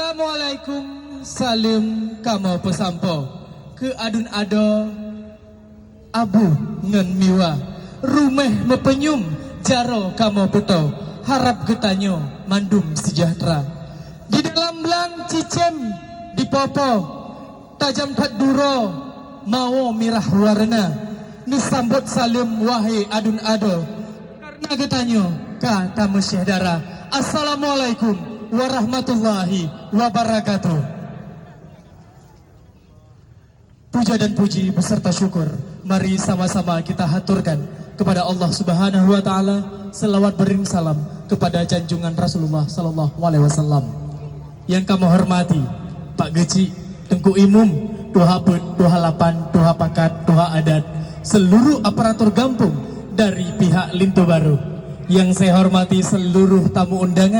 Assalamualaikum, salam kamu pesampo ke adun ado abu ngen miwa rumeh mepenyum jaro kamu beto harap getanyo mandum sejahtera di dalam belang cicem di popo tajam tat duro mau mirah warna nisambut salim wahai adun ado karena getanyo kata musyahdara. Assalamualaikum warahmatullahi wabarakatuh. Puja dan puji beserta syukur mari sama-sama kita haturkan kepada Allah Subhanahu wa taala, selawat bering salam kepada junjungan Rasulullah sallallahu alaihi wasallam. Yang kami hormati Pak Geci, Tengku Imum, Tuha Put, Tuha Lapan, Tuha Pakat, Tuha Adat, seluruh aparatur gampung dari pihak Lintu Baru. Yang saya hormati seluruh tamu undangan